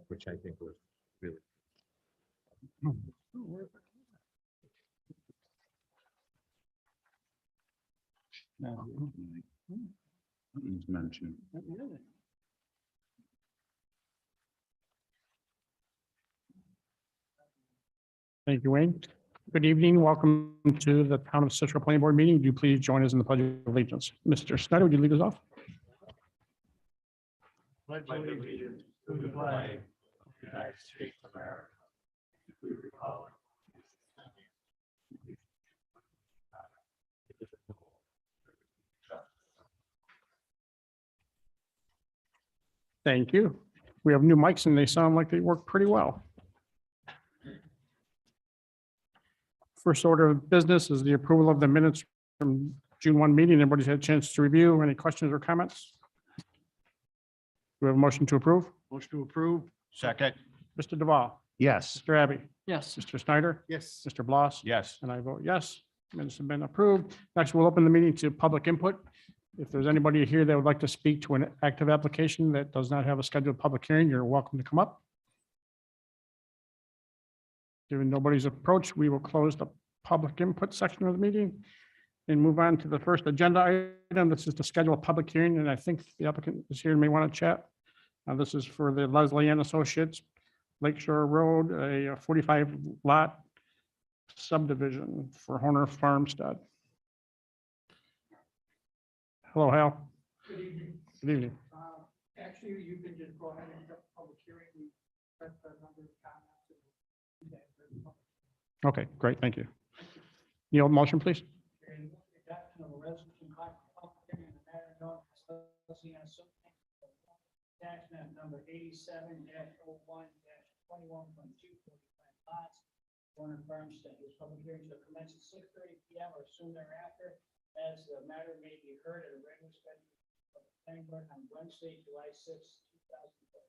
which I think was really. Something's mentioned. Thank you, Wayne. Good evening. Welcome to the Town of Cicero Planning Board meeting. Would you please join us in the Pledge of Allegiance? Mr. Snyder, would you lead us off? Pledge allegiance to the flag of the United States of America. To the republic. Thank you. We have new mics and they sound like they work pretty well. First order of business is the approval of the minutes from June 1 meeting. Everybody's had a chance to review. Any questions or comments? Do we have a motion to approve? Motion to approve. Second. Mr. Duval, Yes. Mr. Abbey, Yes. Mr. Snyder, Yes. Mr. Bloss. Yes. And I vote yes. Minutes have been approved. Next, we'll open the meeting to public input. If there's anybody here that would like to speak to an active application that does not have a scheduled public hearing, you're welcome to come up. Given nobody's approach, we will close the public input section of the meeting and move on to the first agenda item. This is to schedule a public hearing, and I think the applicant is here and may want to chat. This is for the Leslie Ann Associates Lakeshore Road, a 45 lot subdivision for Horner Farmstead. Hello, Hal. Good evening. Good evening. Actually, you can just go ahead and set the public hearing. We set the number of comments. Okay, great, thank you. Neil, motion, please. And adoption of a resolution calling for public hearing on the matter known as Leslie Ann Associates tax map number 87-01-21.245 lots, Warner Farmstead. This public hearing shall commence at 6:30 p.m. or soon thereafter, as the matter may be heard at a regular schedule of the planning board on Wednesday, July 6, 2020.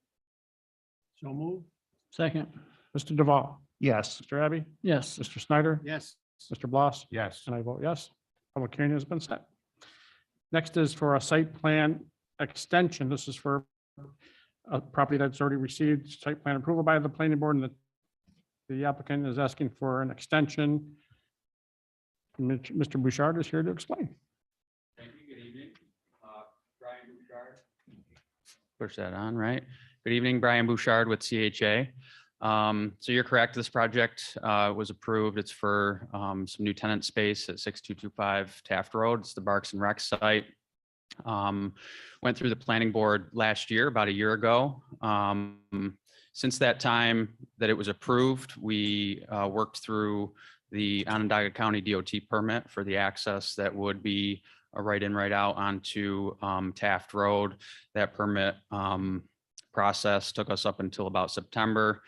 So move. Second. Mr. Duval, Yes. Mr. Abbey, Yes. Mr. Snyder, Yes. Mr. Bloss, Yes. and I vote yes. Public hearing has been set. Next is for a site plan extension. This is for a property that's already received site plan approval by the planning board, and the applicant is asking for an extension. Mr. Bouchard is here to explain. Thank you. Good evening. Brian Bouchard. Push that on, right? Good evening, Brian Bouchard with CHA. So you're correct. This project was approved. It's for some new tenant space at 6225 Taft Road. It's the Barks and Rec site. Went through the planning board last year, about a year ago. Since that time that it was approved, we worked through the Onondaga County DOT permit for the access that would be a right in, right out onto Taft Road. That permit process took us up until about September.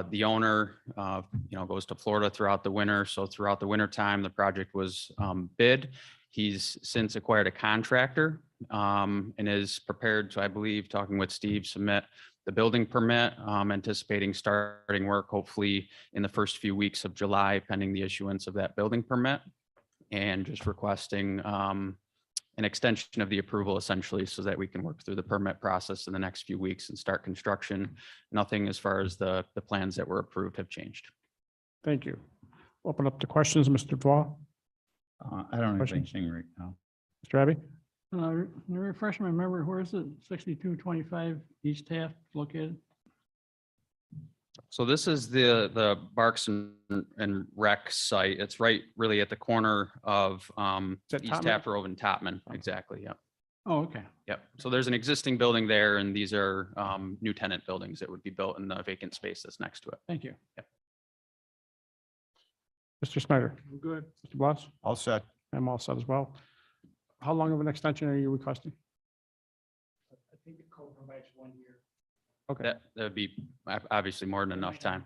The owner, goes to Florida throughout the winter. So throughout the winter time, the project was bid. He's since acquired a contractor and is prepared to, I believe, talking with Steve, submit the building permit, anticipating starting work hopefully in the first few weeks of July, pending the issuance of that building permit, and just requesting an extension of the approval essentially so that we can work through the permit process in the next few weeks and start construction. Nothing as far as the plans that were approved have changed. Thank you. Open up to questions, Mr. Duval, I don't have Questions? anything right now. Mr. Abbey. Refresh my memory, where is it? 6225 East Taft located? So this is the Barks and Rec site. It's right really at the corner of that East Topman? Taft Road and Topman. Exactly. Yep. Oh, okay. Yep. So there's an existing building there, and these are new tenant buildings that would be built in the vacant space that's next to it. Thank you. Mr. Snyder. Good. Mr. Bloss. All set. I'm all set as well. How long of an extension are you requesting? I think the code provides 1 year. Okay. That would be obviously more than enough time.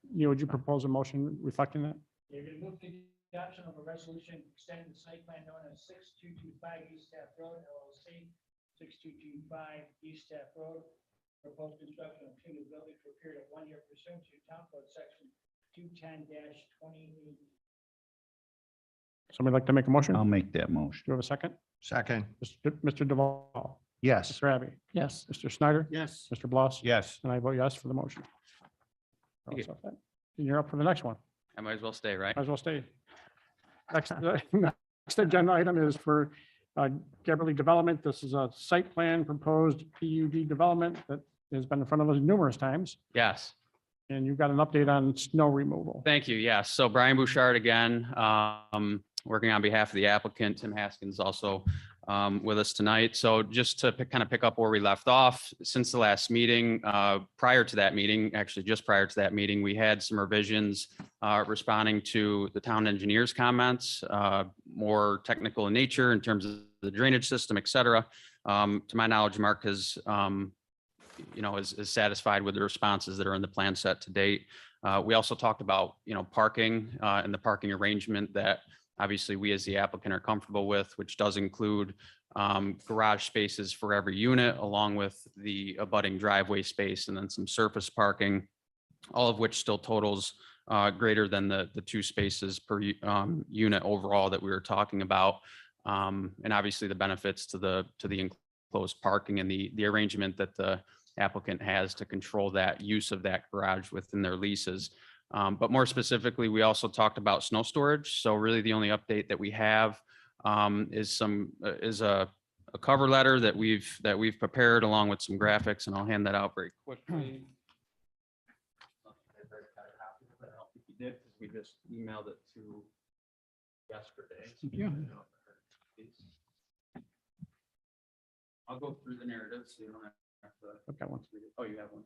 Neil, would you propose a motion reflecting that? You're going to move to the adoption of a resolution extending the site plan known as 6225 East Taft Road, LLC, 6225 East Taft Road. Proposed construction of two new buildings for a period of 1 year pursuant to Town Code Section 210-28. Somebody like to make a motion? I'll Do make that motion. you have a second? Second. Mr. Duval. Yes. Mr. Abbey. Yes. Mr. Snyder. Yes. Mr. Bloss. Yes. And I vote yes for the motion. Thank you. So that- And you're up for the next one. I might as well stay, right? Might as well stay. Next, next agenda item is for Gabberley Development. This is a site plan proposed PUD development that has been in front of us numerous times. Yes. And you've got an update on snow removal. Thank you. Yes. So Brian Bouchard again, working on behalf of the applicant. Tim Haskins also with us tonight. So just to kind of pick up where we left off, since the last meeting, prior to that meeting, actually just prior to that meeting, we had some revisions responding to the town engineer's comments, more technical in nature in terms of the drainage system, et cetera. To my knowledge, Mark has is satisfied with the responses that are in the plan set to date. We also talked about, parking and the parking arrangement that obviously we as the applicant are comfortable with, which does include garage spaces for every unit, along with the abutting driveway space and then some surface parking, all of which still totals greater than the 2 spaces per unit overall that we were talking about. And obviously the benefits to the enclosed parking and the arrangement that the applicant has to control that use of that garage within their leases. But more specifically, we also talked about snow storage. So really the only update that we have is a cover letter that we've prepared along with some graphics, and I'll hand that out very quickly. We just emailed it to yesterday. Yeah. I'll go through the narrative so you don't have to. I've got one. Oh, you have one.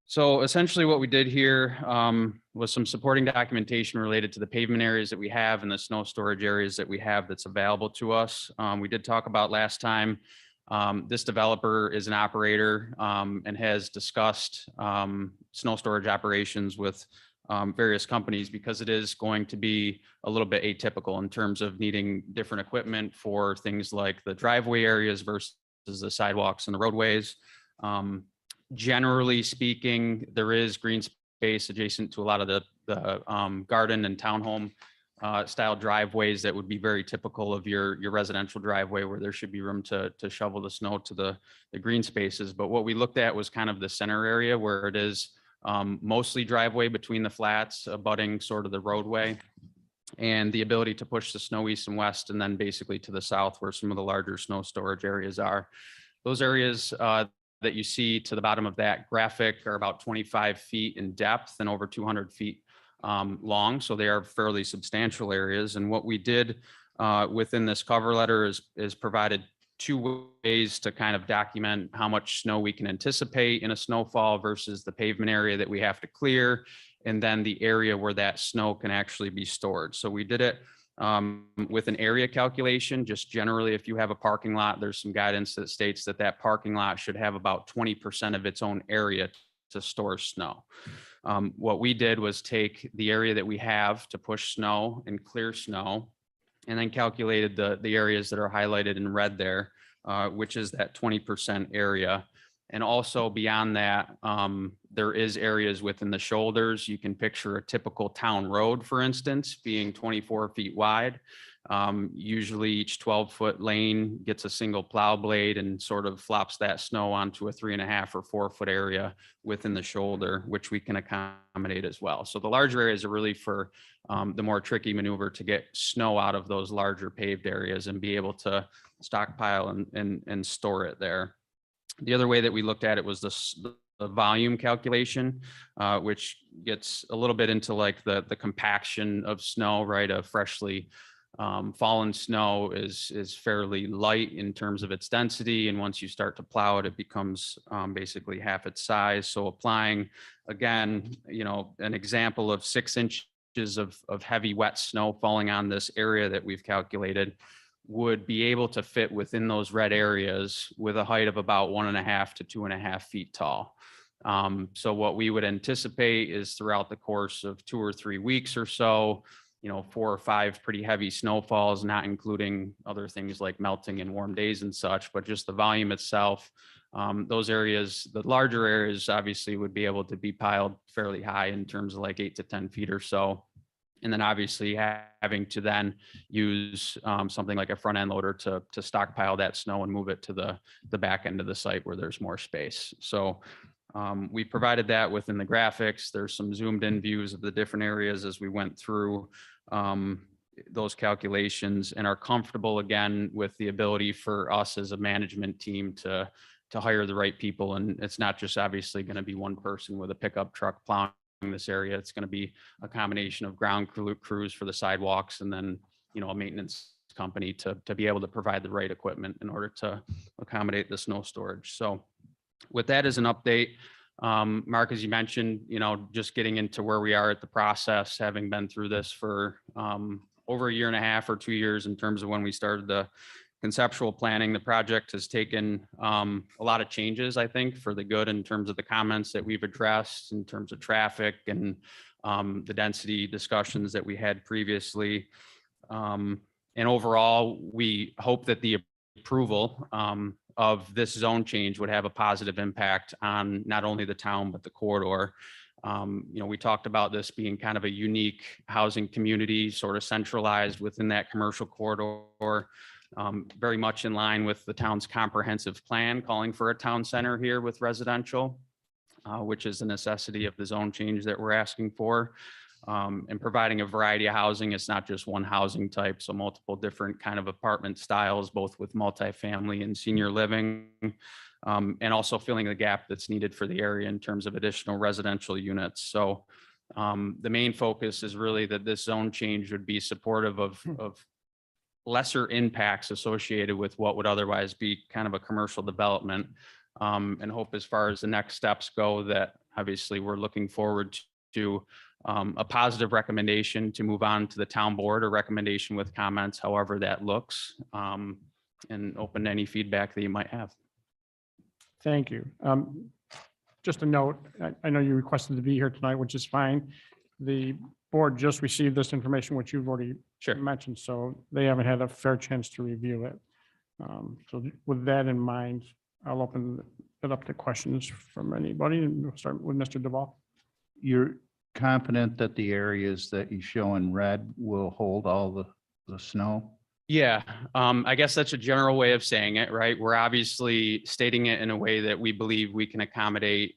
So essentially what we did here was some supporting documentation related to the pavement areas that we have and the snow storage areas that we have that's available to us. We did talk about last time, this developer is an operator and has discussed snow storage operations with various companies because it is going to be a little bit atypical in terms of needing different equipment for things like the driveway areas versus the sidewalks and the roadways. Generally speaking, there is green space adjacent to a lot of the garden and townhome style driveways that would be very typical of your residential driveway where there should be room to shovel the snow to the green spaces. But what we looked at was kind of the center area where it is mostly driveway between the flats, abutting sort of the roadway, and the ability to push the snow east and west, and then basically to the south where some of the larger snow storage areas are. Those areas that you see to the bottom of that graphic are about 25 feet in depth and over 200 feet long. So they are fairly substantial areas. And what we did within this cover letter is provided 2 ways to kind of document how much snow we can anticipate in a snowfall versus the pavement area that we have to clear, and then the area where that snow can actually be stored. So we did it with an area calculation. Just generally, if you have a parking lot, there's some guidance that states that parking lot should have about 20% of its own area to store snow. What we did was take the area that we have to push snow and clear snow, and then calculated the areas that are highlighted in red there, which is that 20% area. And also beyond that, there is areas within the shoulders. You can picture a typical town road, for instance, being 24 feet wide. Usually each 12-foot lane gets a single plow blade and sort of flops that snow onto a 3.5 or 4 foot area within the shoulder, which we can accommodate as well. So the larger areas are really for the more tricky maneuver to get snow out of those larger paved areas and be able to stockpile and store it there. The other way that we looked at it was the volume calculation, which gets a little bit into like the compaction of snow, right? A freshly fallen snow is fairly light in terms of its density. And once you start to plow it, it becomes basically half its size. So applying, again, an example of 6 inches of heavy wet snow falling on this area that we've calculated would be able to fit within those red areas with a height of about 1.5 to 2.5 feet tall. So what we would anticipate is throughout the course of 2 or 3 weeks or so, 4 or 5 pretty heavy snowfalls, not including other things like melting and warm days and such, but just the volume itself. Those areas, the larger areas obviously would be able to be piled fairly high in terms of like 8 to 10 feet or so. And then obviously having to then use something like a front end loader to stockpile that snow and move it to the back end of the site where there's more space. So we provided that within the graphics. There's some zoomed in views of the different areas as we went through those calculations, and are comfortable again with the ability for us as a management team to hire the right people. And it's not just obviously going to be one person with a pickup truck plowing this area. It's going to be a combination of ground crews for the sidewalks, and then, you know, a maintenance company to be able to provide the right equipment in order to accommodate the snow storage. So with that as an update, Mark, as you mentioned, you know, just getting into where we are at the process, having been through this for over a year and a half or 2 years in terms of when we started the conceptual planning. The project has taken a lot of changes, I think, for the good in terms of the comments that we've addressed in terms of traffic and the density discussions that we had previously. And overall, we hope that the approval of this zone change would have a positive impact on not only the town, but the corridor. You know, we talked about this being kind of a unique housing community, sort of centralized within that commercial corridor, very much in line with the town's comprehensive plan, calling for a town center here with residential, which is a necessity of the zone change that we're asking for. And providing a variety of housing. It's not just one housing type, so multiple different kind of apartment styles, both with multifamily and senior living, and also filling the gap that's needed for the area in terms of additional residential units. So the main focus is really that this zone change would be supportive of lesser impacts associated with what would otherwise be kind of a commercial development, and hope as far as the next steps go that obviously we're looking forward to a positive recommendation to move on to the town board, or recommendation with comments, however that looks, and open to any feedback that you might have. Thank you. Just a note, I know you requested to be here tonight, which is fine. The board just received this information, which you've already Sure. mentioned, so they haven't had a fair chance to review it. So with that in mind, I'll open it up to questions from anybody, and we'll start with Mr. Duval. You're confident that the areas that you show in red will hold all the snow? Yeah, I guess that's a general way of saying it, right? We're obviously stating it in a way that we believe we can accommodate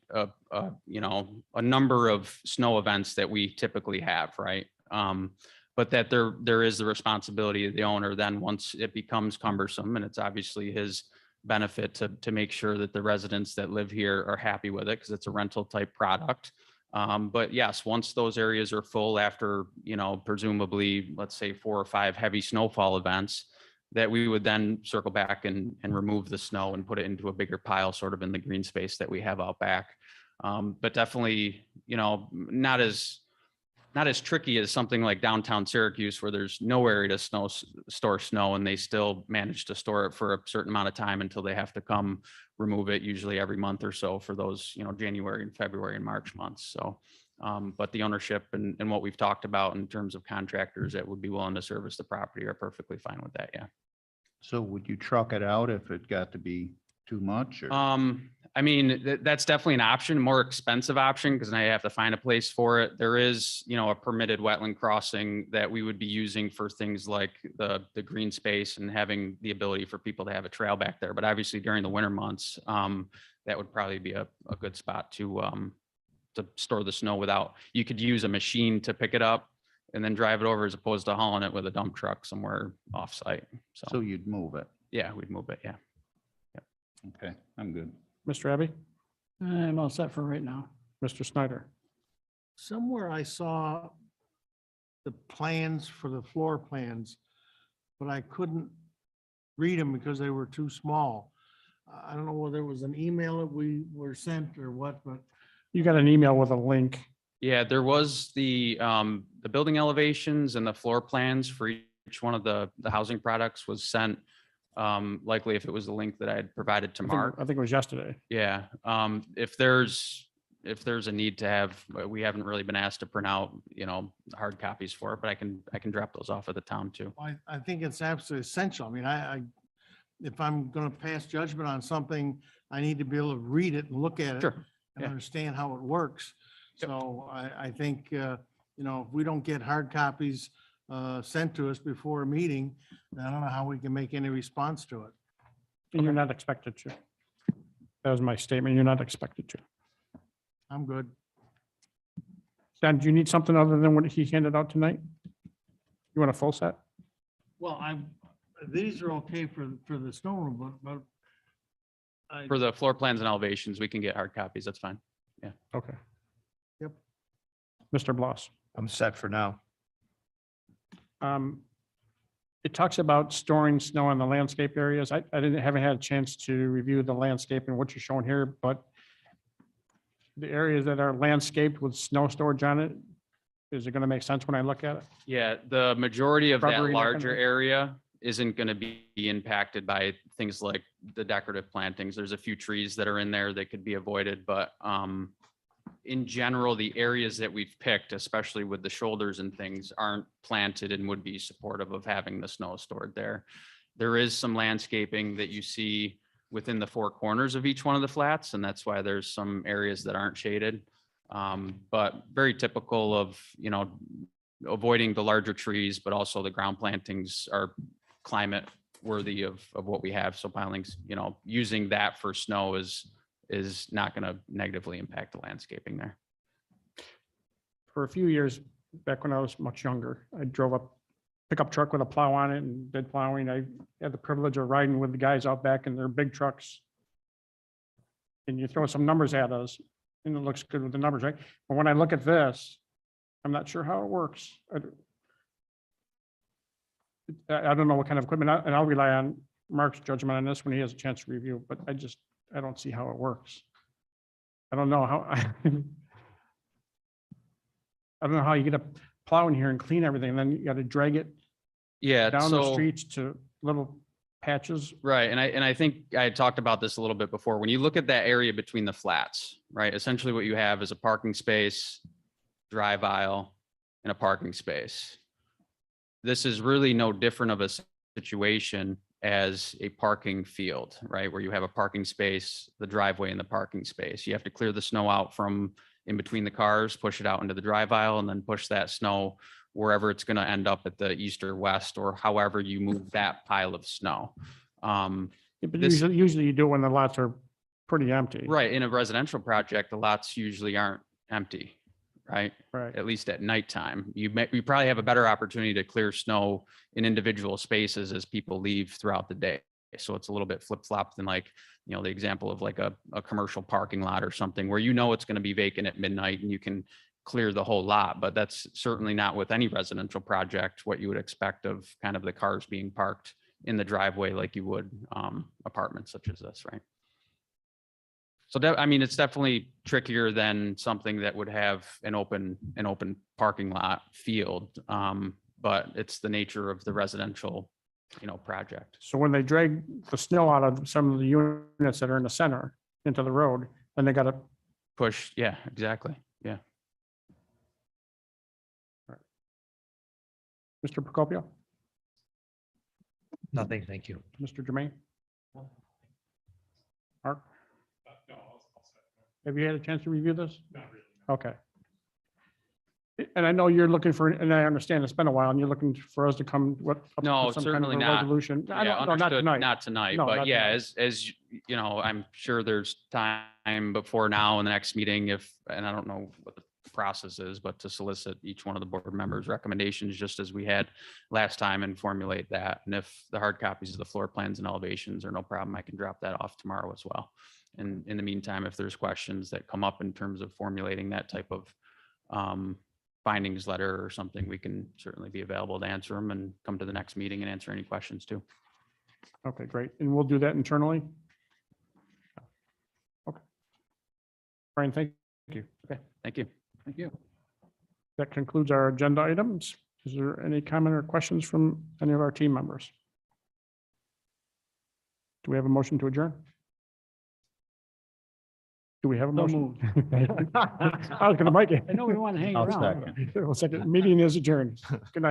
you know, a number of snow events that we typically have, right? But that there is the responsibility of the owner then once it becomes cumbersome, and it's obviously his benefit to make sure that the residents that live here are happy with it, because it's a rental type product. But yes, once those areas are full after, you know, presumably, let's say 4 or 5 heavy snowfall events, that we would then circle back and remove the snow and put it into a bigger pile, sort of in the green space that we have out back. But definitely, you know, not as tricky as something like downtown Syracuse, where there's no area to store snow, and they still manage to store it for a certain amount of time until they have to come remove it, usually every month or so for those, you know, January and February and March months. So, but the ownership and what we've talked about in terms of contractors that would be willing to service the property are perfectly fine with that. Yeah. So would you truck it out if it got to be too much? Or? I mean, that's definitely an option, more expensive option, because now you have to find a place for it. There is, you know, a permitted wetland crossing that we would be using for things like the green space and having the ability for people to have a trail back there. But obviously during the winter months, that would probably be a good spot to store the snow without, you could use a machine to pick it up and then drive it over, as opposed to hauling it with a dump truck somewhere off site. So you'd move it? Yeah, we'd move it. Yeah. Okay, I'm good. Mr. Abbey, I'm all set for right now. Mr. Snyder. Somewhere I saw the plans for the floor plans, but I couldn't read them because they were too small. I don't know whether it was an email that we were sent or what, but You got an email with a link. Yeah, there was the building elevations and the floor plans for each one of the housing products was sent. Likely if it was the link that I had provided to Mark. I think it was yesterday. Yeah, if there's a need to have, we haven't really been asked to print out, you know, hard copies for it, but I can drop those off at the town too. I think it's absolutely essential. I mean, I if I'm going to pass judgment on something, I need to be able to read it and look at it Sure. and Yeah. understand how it works. Yep. So I think you know, if we don't get hard copies sent to us before a meeting, then I don't know how we can make any response to it. And you're not expected to. That was my statement. You're not expected to. I'm good. Dan, do you need something other than what he handed out tonight? You want a full set? Well, these are okay for the snow room, but For the floor plans and elevations, we can get hard copies. That's fine. Okay. Yep. Mr. Bloss. I'm set for now. It talks about storing snow in the landscape areas. haven't had a chance to review the landscape and what you're showing here, but the areas that are landscaped with snow storage on it, is it going to make sense when I look at it? Yeah, the majority of that Shrubbery, that kind of larger thing? area isn't going to be impacted by things like the decorative plantings. There's a few trees that are in there that could be avoided, but in general, the areas that we've picked, especially with the shoulders and things, aren't planted and would be supportive of having the snow stored there. There is some landscaping that you see within the four corners of each one of the flats, and that's why there's some areas that aren't shaded. But very typical of, you know, avoiding the larger trees, but also the ground plantings are climate worthy of what we have. So pilings, you know, using that for snow is not going to negatively impact the landscaping there. For a few years, back when I was much younger, I drove a pickup truck with a plow on it and did plowing. I had the privilege of riding with the guys out back in their big trucks. And you throw some numbers at us and it looks good with the numbers, right? But when I look at this, I'm not sure how it works. I don't know what kind of equipment, and I'll rely on Mark's judgment on this when he has a chance to review, but I don't see how it works. I don't know how, I don't know how you get a plow in here and clean everything, and then you got to drag it Yeah. down the so- streets to little patches. Right. And I think I had talked about this a little bit before. When you look at that area between the flats, right, essentially what you have is a parking space, drive aisle, and a parking space. This is really no different of a situation as a parking field, right? Where you have a parking space, the driveway and the parking space. You have to clear the snow out from in between the cars, push it out into the drive aisle, and then push that snow wherever it's going to end up at the east or west, or however you move that pile of snow. But This- usually you do it when the lots are pretty empty. Right. In a residential project, the lots usually aren't empty, right? Right. At least at nighttime. You probably have a better opportunity to clear snow in individual spaces as people leave throughout the day. So it's a little bit flip-flopped than like, you know, the example of like a commercial parking lot or something where you know it's going to be vacant at midnight and you can clear the whole lot, but that's certainly not with any residential project, what you would expect of kind of the cars being parked in the driveway like you would apartments such as this, right? So I mean, it's definitely trickier than something that would have an open parking lot field. But it's the nature of the residential, you know, project. So when they drag the snow out of some of the units that are in the center into the road, then they got to, Push, yeah, exactly. Yeah. Mr. Procopio, Nothing, thank you. Mr. Jermaine? Mark? Have you had a chance to review this? Not really. Okay. And I know you're looking for, and I understand it's been a while and you're looking for us to come with. up No, with some kind of certainly a not. Resolution. I Yeah, don't, no, not understood. tonight. Not tonight, No, but not yeah, tonight. as you know, I'm sure there's time before now in the next meeting and I don't know what the process is, but to solicit each one of the board members' recommendations, just as we had last time, and formulate that. And if the hard copies of the floor plans and elevations are no problem, I can drop that off tomorrow as well. And in the meantime, if there's questions that come up in terms of formulating that type of findings letter or something, we can certainly be available to answer them and come to the next meeting and answer any questions too. Okay, great. And we'll do that internally. Okay. Brian, thank you. Okay, thank you. Thank you. That concludes our agenda items. Is there any comment or questions from any of our team members? Do we have a motion to adjourn? Do we have a So motion? I was going to make it. I know we want to hang I'll around. second. Well, second, meeting is adjourned. Good night.